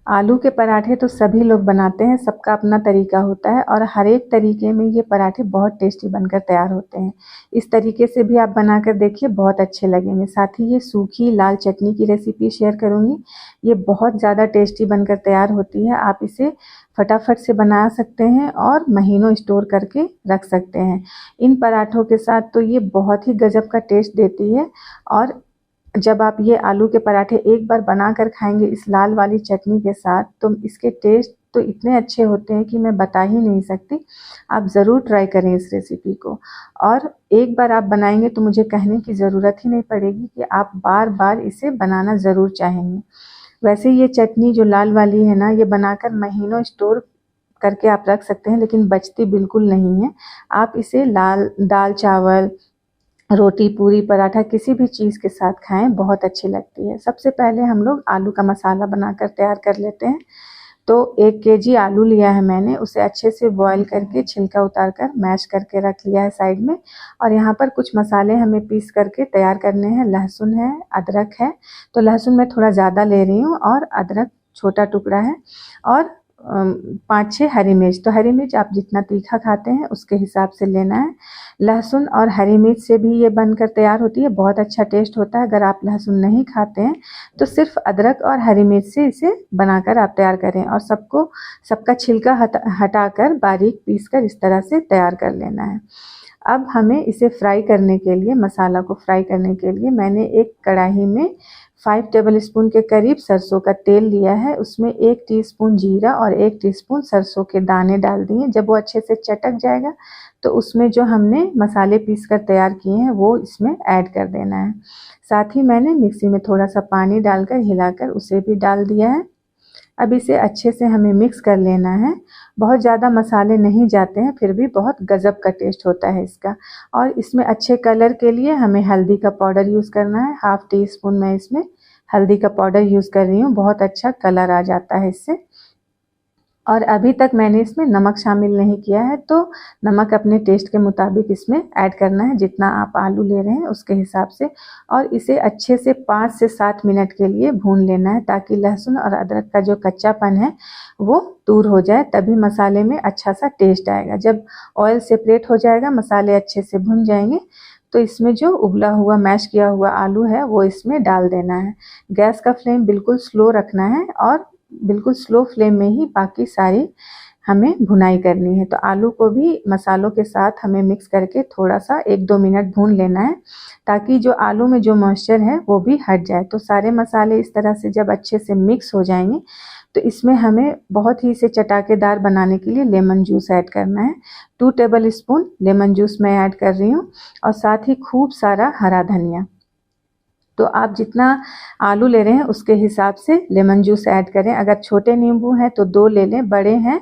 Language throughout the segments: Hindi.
आलू के पराठे तो सभी लोग बनाते हैं, सबका अपना तरीका होता है और हर एक तरीके में ये पराठे बहुत टेस्टी बनकर तैयार होते हैं। इस तरीके से भी आप बनाकर देखिए, बहुत अच्छे लगेंगे। साथ ही ये सूखी लाल चटनी की रेसिपी शेयर करूँगी, ये बहुत ज़्यादा टेस्टी बनकर तैयार होती है। आप इसे फटाफट से बना सकते हैं और महीनों स्टोर करके रख सकते हैं। इन पराठों के साथ तो ये बहुत ही गजब का टेस्ट देती है। और जब आप ये आलू के पराठे एक बार बनाकर खाएंगे इस लाल वाली चटनी के साथ, तो इसके टेस्ट तो इतने अच्छे होते हैं कि मैं बता ही नहीं सकती। आप ज़रूर ट्राई करें इस रेसिपी को, और एक बार आप बनाएंगे तो मुझे कहने की ज़रूरत ही नहीं पड़ेगी कि आप बार बार इसे बनाना ज़रूर चाहेंगे। वैसे ये चटनी जो लाल वाली है ना, ये बनाकर महीनों स्टोर करके आप रख सकते हैं, लेकिन बचती बिल्कुल नहीं है। आप इसे दाल चावल, रोटी, पूरी, पराठा किसी भी चीज़ के साथ खाएं, बहुत अच्छी लगती है। सबसे पहले हम लोग आलू का मसाला बनाकर तैयार कर लेते हैं। तो 1 केजी आलू लिया है मैंने, उसे अच्छे से बॉईल करके छिलका उतार कर मैश करके रख लिया है साइड में। और यहाँ पर कुछ मसाले हमें पीस करके तैयार करने हैं। लहसुन है, अदरक है, तो लहसुन मैं थोड़ा ज़्यादा ले रही हूँ और अदरक छोटा टुकड़ा है, और 5-6 हरी मिर्च। तो हरी मिर्च आप जितना तीखा खाते हैं उसके हिसाब से लेना है। लहसुन और हरी मिर्च से भी ये बनकर तैयार होती है, बहुत अच्छा टेस्ट होता है। अगर आप लहसुन नहीं खाते हैं तो सिर्फ अदरक और हरी मिर्च से इसे बनाकर आप तैयार करें, और सबका छिलका हटाकर बारीक पीस कर इस तरह से तैयार कर लेना है। अब हमें इसे फ्राई करने के लिए, मसाला को फ्राई करने के लिए मैंने एक कढ़ाई में 5 टेबलस्पून के करीब सरसों का तेल लिया है। उसमें 1 टीस्पून जीरा और 1 टीस्पून सरसों के दाने डाल दिए। जब वो अच्छे से चटक जाएगा तो उसमें जो हमने मसाले पीस कर तैयार किए हैं वो इसमें ऐड कर देना है। साथ ही मैंने मिक्सी में थोड़ा सा पानी डालकर हिलाकर उसे भी डाल दिया है। अब इसे अच्छे से हमें मिक्स कर लेना है। बहुत ज़्यादा मसाले नहीं जाते हैं, फिर भी बहुत गजब का टेस्ट होता है इसका। और इसमें अच्छे कलर के लिए हमें हल्दी का पाउडर यूज़ करना है। 1/2 टीस्पून मैं इसमें हल्दी का पाउडर यूज़ कर रही हूँ, बहुत अच्छा कलर आ जाता है इससे। और अभी तक मैंने इसमें नमक शामिल नहीं किया है, तो नमक अपने टेस्ट के मुताबिक इसमें ऐड करना है, जितना आप आलू ले रहे हैं उसके हिसाब से। और इसे अच्छे से 5 से 7 मिनट के लिए भून लेना है, ताकि लहसुन और अदरक का जो कच्चापन है वो दूर हो जाए, तभी मसाले में अच्छा सा टेस्ट आएगा। जब ऑयल सेपरेट हो जाएगा, मसाले अच्छे से भुन जाएंगे, तो इसमें जो उबला हुआ मैश किया हुआ आलू है वो इसमें डाल देना है। गैस का फ्लेम बिल्कुल स्लो रखना है, और बिल्कुल स्लो फ्लेम में ही बाकी सारी हमें भुनाई करनी है। तो आलू को भी मसालों के साथ हमें मिक्स करके थोड़ा सा 1-2 मिनट भून लेना है, ताकि जो आलू में जो मॉइस्चर है वो भी हट जाए। तो सारे मसाले इस तरह से जब अच्छे से मिक्स हो जाएंगे, तो इसमें हमें बहुत ही इसे चटाकेदार बनाने के लिए लेमन जूस ऐड करना है। 2 टेबल स्पून लेमन जूस मैं ऐड कर रही हूँ, और साथ ही खूब सारा हरा धनिया। तो आप जितना आलू ले रहे हैं उसके हिसाब से लेमन जूस ऐड करें। अगर छोटे नींबू हैं तो 2 ले लें, बड़े हैं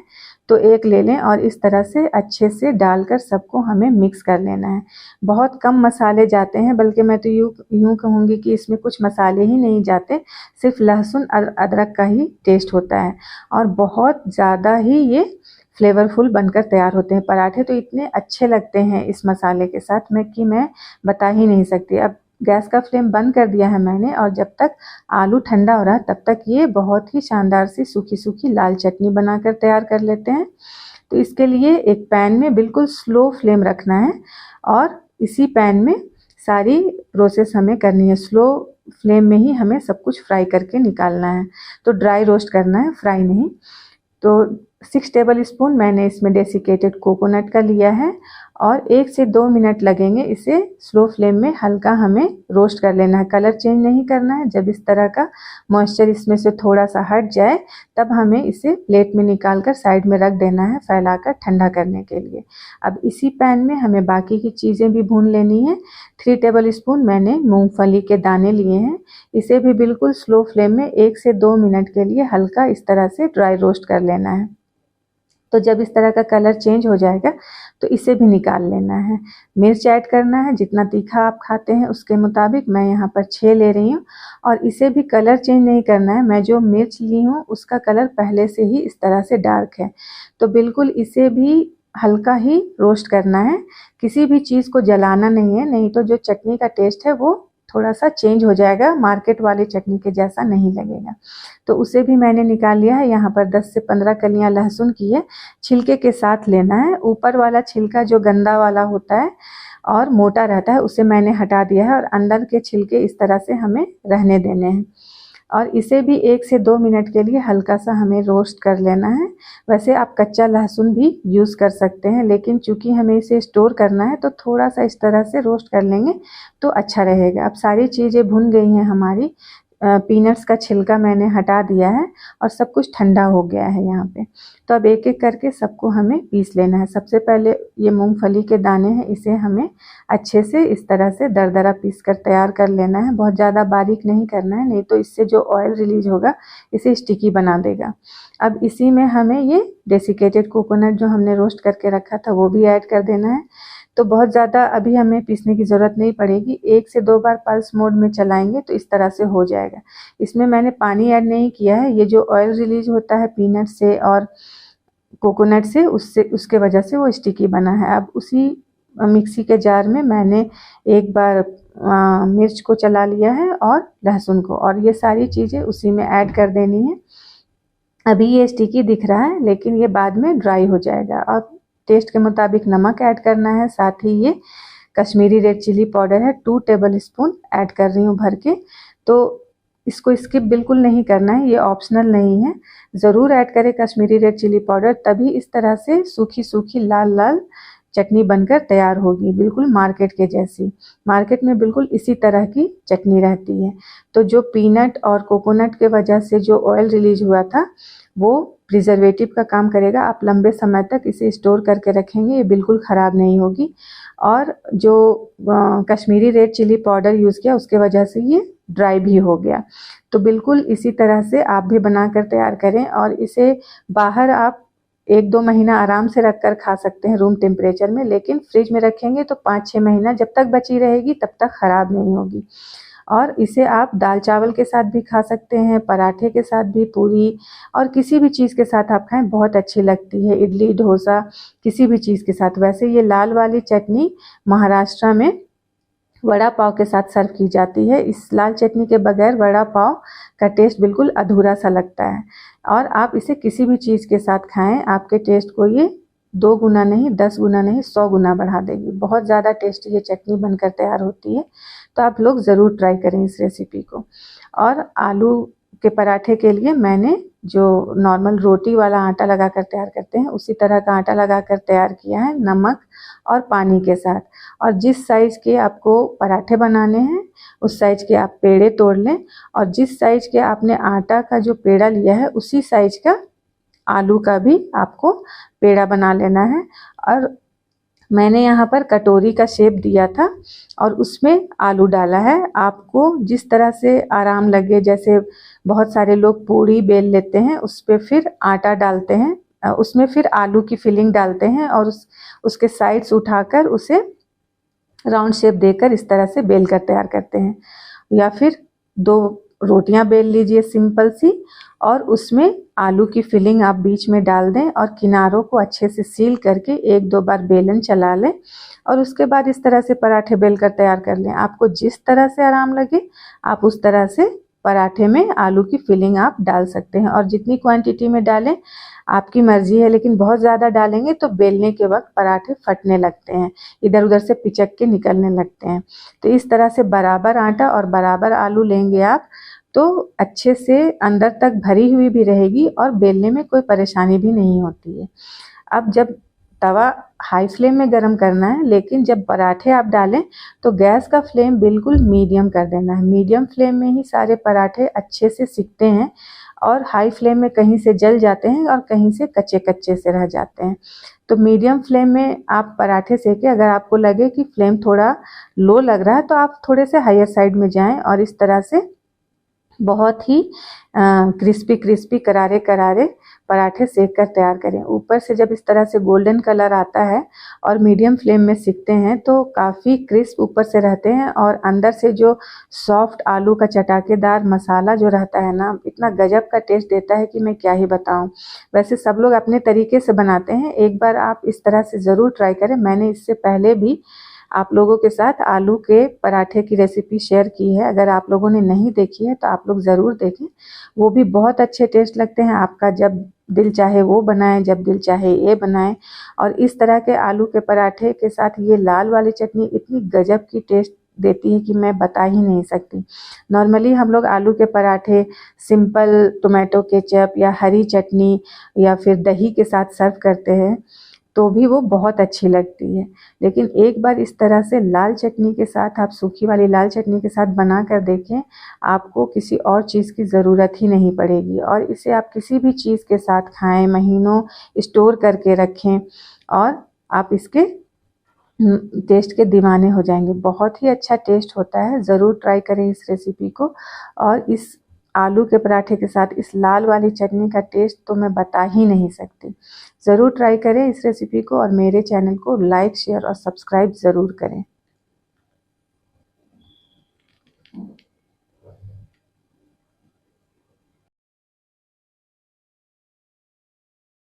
तो 1 ले लें, और इस तरह से अच्छे से डालकर सबको हमें मिक्स कर लेना है। बहुत कम मसाले जाते हैं, बल्कि मैं तो यूँ कहूँगी कि इसमें कुछ मसाले ही नहीं जाते, सिर्फ लहसुन और अदरक का ही टेस्ट होता है, और बहुत ज़्यादा ही ये फ्लेवरफुल बनकर तैयार होते हैं। पराठे तो इतने अच्छे लगते हैं इस मसाले के साथ मैं बता ही नहीं सकती। अब गैस का फ्लेम बंद कर दिया है मैंने, और जब तक आलू ठंडा हो रहा है तब तक ये बहुत ही शानदार सी सूखी सूखी लाल चटनी बनाकर तैयार कर लेते हैं। तो इसके लिए एक पैन में बिल्कुल स्लो फ्लेम रखना है, और इसी पैन में सारी प्रोसेस हमें करनी है। स्लो फ्लेम में ही हमें सब कुछ फ्राई करके निकालना है, तो ड्राई रोस्ट करना है, फ्राई नहीं। तो 6 टेबल स्पून मैंने इसमें डेसिकेटेड कोकोनट का लिया है, और 1 से 2 मिनट लगेंगे इसे स्लो फ्लेम में हल्का हमें रोस्ट कर लेना है। कलर चेंज नहीं करना है। जब इस तरह का मॉइस्चर इसमें से थोड़ा सा हट जाए, तब हमें इसे प्लेट में निकाल कर साइड में रख देना है, फैलाकर ठंडा करने के लिए। अब इसी पैन में हमें बाकी की चीज़ें भी भून लेनी है। 3 टेबल स्पून मैंने मूंगफली के दाने लिए हैं, इसे भी बिल्कुल स्लो फ्लेम में 1 से 2 मिनट के लिए हल्का इस तरह से ड्राई रोस्ट कर लेना है। तो जब इस तरह का कलर चेंज हो जाएगा तो इसे भी निकाल लेना है। मिर्च ऐड करना है, जितना तीखा आप खाते हैं उसके मुताबिक। मैं यहाँ पर 6 ले रही हूँ, और इसे भी कलर चेंज नहीं करना है। मैं जो मिर्च ली हूँ उसका कलर पहले से ही इस तरह से डार्क है, तो बिल्कुल इसे भी हल्का ही रोस्ट करना है। किसी भी चीज़ को जलाना नहीं है, नहीं तो जो चटनी का टेस्ट है वो थोड़ा सा चेंज हो जाएगा, मार्केट वाली चटनी के जैसा नहीं लगेगा। तो उसे भी मैंने निकाल लिया है। यहाँ पर 10 से 15 कलियां लहसुन की है, छिलके के साथ लेना है। ऊपर वाला छिलका जो गंदा वाला होता है और मोटा रहता है उसे मैंने हटा दिया है और अंदर के छिलके इस तरह से हमें रहने देने हैं। और इसे भी 1 से 2 मिनट के लिए हल्का सा हमें रोस्ट कर लेना है। वैसे आप कच्चा लहसुन भी यूज़ कर सकते हैं, लेकिन चूंकि हमें इसे स्टोर करना है तो थोड़ा सा इस तरह से रोस्ट कर लेंगे तो अच्छा रहेगा। अब सारी चीज़ें भुन गई हैं हमारी। पीनट्स का छिलका मैंने हटा दिया है और सब कुछ ठंडा हो गया है यहाँ पे। तो अब एक एक करके सबको हमें पीस लेना है। सबसे पहले ये मूंगफली के दाने हैं, इसे हमें अच्छे से इस तरह से दरदरा पीस कर तैयार कर लेना है। बहुत ज़्यादा बारीक नहीं करना है, नहीं तो इससे जो ऑयल रिलीज होगा इसे स्टिकी बना देगा। अब इसी में हमें ये डेसिकेटेड कोकोनट जो हमने रोस्ट करके रखा था वो भी ऐड कर देना है। तो बहुत ज़्यादा अभी हमें पीसने की ज़रूरत नहीं पड़ेगी, 1 से 2 बार पल्स मोड में चलाएंगे तो इस तरह से हो जाएगा। इसमें मैंने पानी ऐड नहीं किया है, ये जो ऑयल रिलीज होता है पीनट से और कोकोनट से उसके वजह से वो स्टिकी बना है। अब उसी मिक्सी के जार में मैंने एक बार मिर्च को चला लिया है और लहसुन को, और ये सारी चीज़ें उसी में ऐड कर देनी है। अभी ये स्टिकी दिख रहा है लेकिन ये बाद में ड्राई हो जाएगा। अब टेस्ट के मुताबिक नमक ऐड करना है, साथ ही ये कश्मीरी रेड चिली पाउडर है 2 टेबल स्पून ऐड कर रही हूँ भर के। तो इसको स्किप बिल्कुल नहीं करना है, ये ऑप्शनल नहीं है, ज़रूर ऐड करें कश्मीरी रेड चिली पाउडर, तभी इस तरह से सूखी सूखी लाल लाल चटनी बनकर तैयार होगी, बिल्कुल मार्केट के जैसी। मार्केट में बिल्कुल इसी तरह की चटनी रहती है। तो जो पीनट और कोकोनट के वजह से जो ऑयल रिलीज हुआ था वो प्रिजर्वेटिव का काम करेगा। आप लंबे समय तक इसे स्टोर करके रखेंगे, ये बिल्कुल ख़राब नहीं होगी। और जो Kashmiri red chilli powder use किया उसके वजह से ये ड्राई भी हो गया। तो बिल्कुल इसी तरह से आप भी बनाकर तैयार करें, और इसे बाहर आप 1-2 महीना आराम से रख कर खा सकते हैं रूम टेम्परेचर में, लेकिन फ्रिज में रखेंगे तो 5-6 महीना जब तक बची रहेगी तब तक ख़राब नहीं होगी। और इसे आप दाल चावल के साथ भी खा सकते हैं, पराठे के साथ भी, पूरी और किसी भी चीज़ के साथ आप खाएं, बहुत अच्छी लगती है। इडली डोसा किसी भी चीज़ के साथ। वैसे ये लाल वाली चटनी महाराष्ट्र में वड़ा पाव के साथ सर्व की जाती है। इस लाल चटनी के बगैर वड़ा पाव का टेस्ट बिल्कुल अधूरा सा लगता है। और आप इसे किसी भी चीज़ के साथ खाएं, आपके टेस्ट को ये 2 गुना नहीं, 10 गुना नहीं, 100 गुना बढ़ा देगी। बहुत ज़्यादा टेस्टी ये चटनी बनकर तैयार होती है। तो आप लोग ज़रूर ट्राई करें इस रेसिपी को। और आलू के पराठे के लिए मैंने जो नॉर्मल रोटी वाला आटा लगाकर तैयार करते हैं उसी तरह का आटा लगाकर तैयार किया है, नमक और पानी के साथ। और जिस साइज़ के आपको पराठे बनाने हैं उस साइज़ के आप पेड़े तोड़ लें, और जिस साइज़ के आपने आटा का जो पेड़ा लिया है उसी साइज़ का आलू का भी आपको पेड़ा बना लेना है। और मैंने यहाँ पर कटोरी का शेप दिया था और उसमें आलू डाला है। आपको जिस तरह से आराम लगे, जैसे बहुत सारे लोग पूड़ी बेल लेते हैं उस पर फिर आटा डालते हैं, उसमें फिर आलू की फिलिंग डालते हैं और उसके साइड्स उठाकर उसे राउंड शेप देकर इस तरह से बेल कर तैयार करते हैं। या फिर 2 रोटियां बेल लीजिए सिंपल सी, और उसमें आलू की फिलिंग आप बीच में डाल दें और किनारों को अच्छे से सील करके 1-2 बार बेलन चला लें, और उसके बाद इस तरह से पराठे बेल कर तैयार कर लें। आपको जिस तरह से आराम लगे आप उस तरह से पराठे में आलू की फिलिंग आप डाल सकते हैं, और जितनी क्वांटिटी में डालें आपकी मर्जी है, लेकिन बहुत ज़्यादा डालेंगे तो बेलने के वक्त पराठे फटने लगते हैं, इधर उधर से पिचक के निकलने लगते हैं। तो इस तरह से बराबर आटा और बराबर आलू लेंगे आप तो अच्छे से अंदर तक भरी हुई भी रहेगी और बेलने में कोई परेशानी भी नहीं होती है। अब जब तवा हाई फ्लेम में गरम करना है, लेकिन जब पराठे आप डालें तो गैस का फ्लेम बिल्कुल मीडियम कर देना है। मीडियम फ्लेम में ही सारे पराठे अच्छे से सिकते हैं, और हाई फ्लेम में कहीं से जल जाते हैं और कहीं से कच्चे कच्चे से रह जाते हैं। तो मीडियम फ्लेम में आप पराठे सेकें। अगर आपको लगे कि फ्लेम थोड़ा लो लग रहा है तो आप थोड़े से हायर साइड में जाएं और इस तरह से बहुत ही क्रिस्पी क्रिस्पी करारे करारे पराठे सेक कर तैयार करें। ऊपर से जब इस तरह से गोल्डन कलर आता है और मीडियम फ्लेम में सिकते हैं तो काफ़ी क्रिस्प ऊपर से रहते हैं, और अंदर से जो सॉफ्ट आलू का चटाकेदार मसाला जो रहता है ना, इतना गजब का टेस्ट देता है कि मैं क्या ही बताऊं। वैसे सब लोग अपने तरीके से बनाते हैं, एक बार आप इस तरह से ज़रूर ट्राई करें। मैंने इससे पहले भी आप लोगों के साथ आलू के पराठे की रेसिपी शेयर की है। अगर आप लोगों ने नहीं देखी है तो आप लोग ज़रूर देखें, वो भी बहुत अच्छे टेस्ट लगते हैं। आपका जब दिल चाहे वो बनाएं, जब दिल चाहे ये बनाएं। और इस तरह के आलू के पराठे के साथ ये लाल वाली चटनी इतनी गजब की टेस्ट देती है कि मैं बता ही नहीं सकती। नॉर्मली हम लोग आलू के पराठे सिंपल टोमेटो केचप या हरी चटनी या फिर दही के साथ सर्व करते हैं, तो भी वो बहुत अच्छी लगती है। लेकिन एक बार इस तरह से लाल चटनी के साथ, आप सूखी वाली लाल चटनी के साथ बना कर देखें, आपको किसी और चीज़ की ज़रूरत ही नहीं पड़ेगी। और इसे आप किसी भी चीज़ के साथ खाएं, महीनों स्टोर करके रखें और आप इसके टेस्ट के दीवाने हो जाएंगे। बहुत ही अच्छा टेस्ट होता है, ज़रूर ट्राई करें इस रेसिपी को। और इस आलू के पराठे के साथ इस लाल वाली चटनी का टेस्ट तो मैं बता ही नहीं सकती। ज़रूर ट्राई करें इस रेसिपी को और मेरे चैनल को लाइक, शेयर और सब्सक्राइब ज़रूर करें।